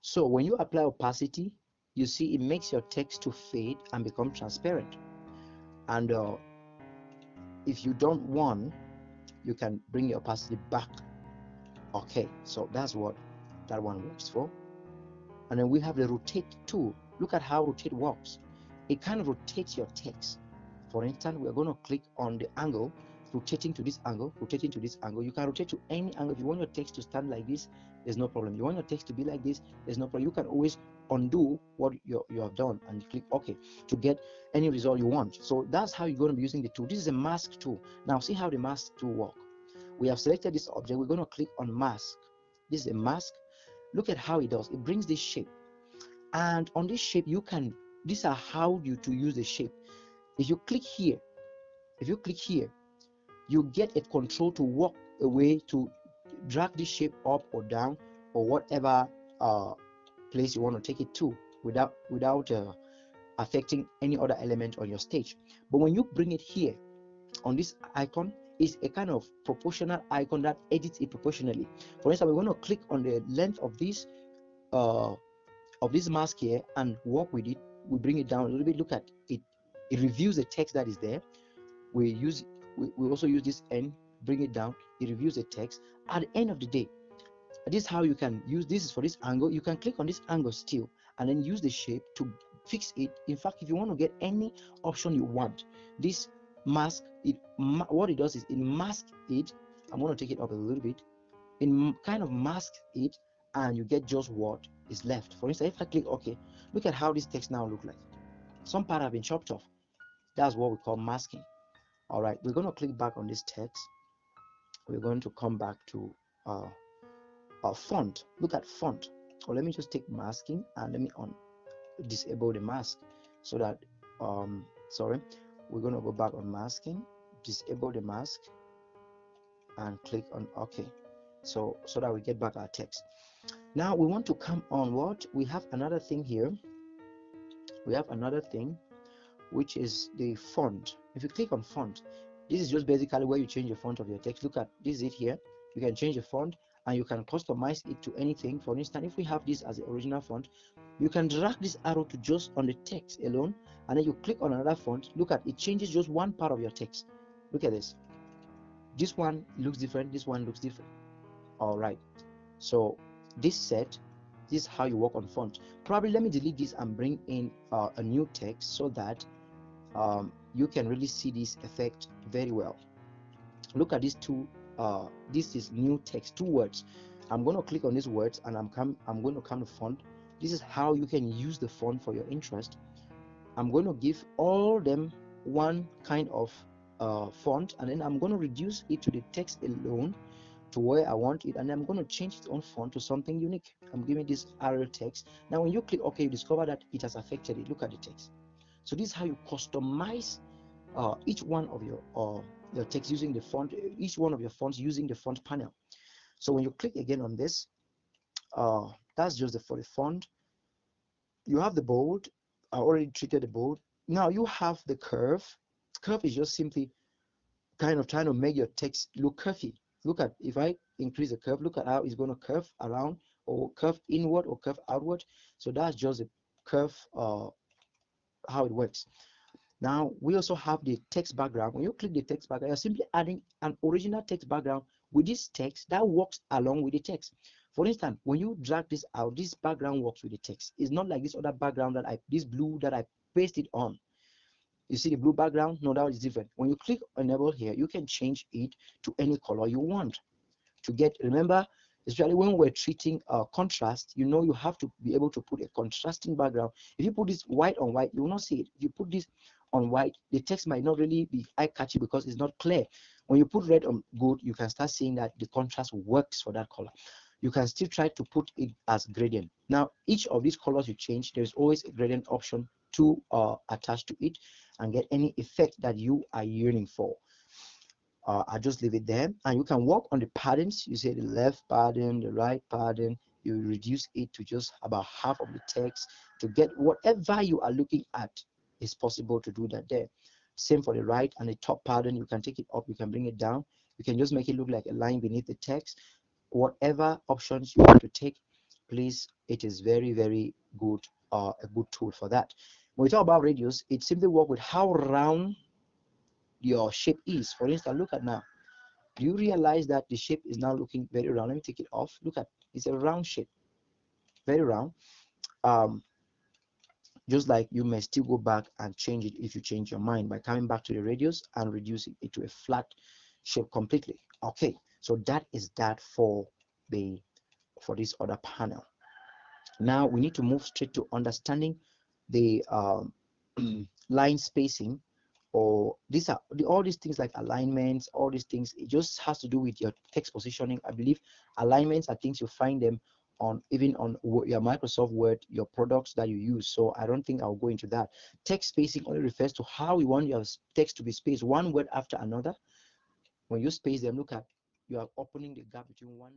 So when you apply opacity, you see it makes your text to fade and become transparent. And if you don't want, you can bring your opacity back. Okay, so that's what that one works for. And then we have the rotate tool. Look at how rotate works. It kind of rotates your text. For instance, we're going to click on the angle, rotating to this angle, rotating to this angle. You can rotate to any angle. If you want your text to stand like this, there's no problem. You want your text to be like this, there's no problem. You can always undo what you have done and click OK to get any result you want. So that's how you're going to be using the tool. This is a mask tool. Now see how the mask tool works. We have selected this object. We're going to click on mask. This is a mask. Look at how it does. It brings this shape, and on this shape you can, these are how you to use the shape. If you click here, you get a control to walk away to drag this shape up or down or whatever place you want to take it to without affecting any other element on your stage. But when you bring it here on this icon, is a kind of proportional icon that edits it proportionally. For instance, we're going to click on the length of this mask here and work with it. We bring it down a little bit. Look at it. It reviews the text that is there. We also use this end, bring it down. It reviews the text. At the end of the day, this is how you can use this. Is for this angle. You can click on this angle still and then use the shape to fix it. In fact, if you want to get any option you want, this mask, what it does is it masks it. I'm going to take it up a little bit. It kind of masks it, and you get just what is left. For instance, if I click OK, look at how this text now look like. Some part have been chopped off. That's what we call masking. All right, we're going to click back on this text. We're going to come back to font. Look at font. Or let me just take masking and let me disable the mask so that sorry, we're going to go back on masking, disable the mask, and click on OK, so that we get back our text. Now we want to come on what we have another thing here. We have another thing, which is the font. If you click on font, this is just basically where you change the font of your text. Look at this, is it here. You can change the font and you can customize it to anything. For instance, if we have this as the original font, you can drag this arrow to just on the text alone, and then you click on another font. Look at it, changes just one part of your text. Look at this. This one looks different, this one looks different. All right, so this is how you work on font. Probably let me delete this and bring in a new text so that you can really see this effect very well. Look at these two. This is new text, 2 words. I'm going to click on these words and I'm going to come to font. This is how you can use the font for your interest. I'm going to give all them one kind of font, and then I'm going to reduce it to the text alone to where I want it, and I'm going to change its own font to something unique. I'm giving this Arial text. Now when you click OK, you discover that it has affected it. Look at the text. So this is how you customize each one of your text using the font, each one of your fonts using the font panel. So when you click again on this, that's just for the font. You have the bold. I already treated the bold. Now you have the curve. Curve is just simply kind of trying to make your text look curvy. Look at, if I increase the curve, look at how it's going to curve around or curve inward or curve outward. So that's just a curve, how it works. Now we also have the text background. When you click the text background, you're simply adding an original text background with this text that works along with the text. For instance, when you drag this out, this background works with the text. It's not like this other background this blue that I pasted on. You see the blue background? No, that is different. When you click enable here, you can change it to any color you want to get. Remember, especially when we're treating contrast, you have to be able to put a contrasting background. If you put this white on white, you will not see it. If you put this on white, the text might not really be eye-catchy because it's not clear. When you put red on gold, you can start seeing that the contrast works for that color. You can still try to put it as gradient. Now, each of these colors you change, there's always a gradient option to attach to it and get any effect that you are yearning for. I'll just leave it there, and you can work on the patterns. You say the left pattern, the right pattern. You reduce it to just about half of the text to get whatever you are looking at. It's possible to do that there. Same for the right and the top pattern. You can take it up, you can bring it down, you can just make it look like a line beneath the text. Whatever options you want to take, please, it is very, very good, a good tool for that. When we talk about radius, it simply work with how round your shape is. For instance, look at now. Do you realize that the shape is now looking very round? Let me take it off. Look at, it's a round shape, very round. Um, just like you may still go back and change it if you change your mind by coming back to the radius and reducing it to a flat shape completely. Okay, so that is that for the for this other panel. Now we need to move straight to understanding the line spacing, or these are all these things like alignments, all these things. It just has to do with your text positioning. I believe alignments are things you find them on even on your Microsoft Word, your products that you use. So I don't think I'll go into that. Text spacing only refers to how you want your text to be spaced one word after another. When you space them, look at, you are opening the gap between one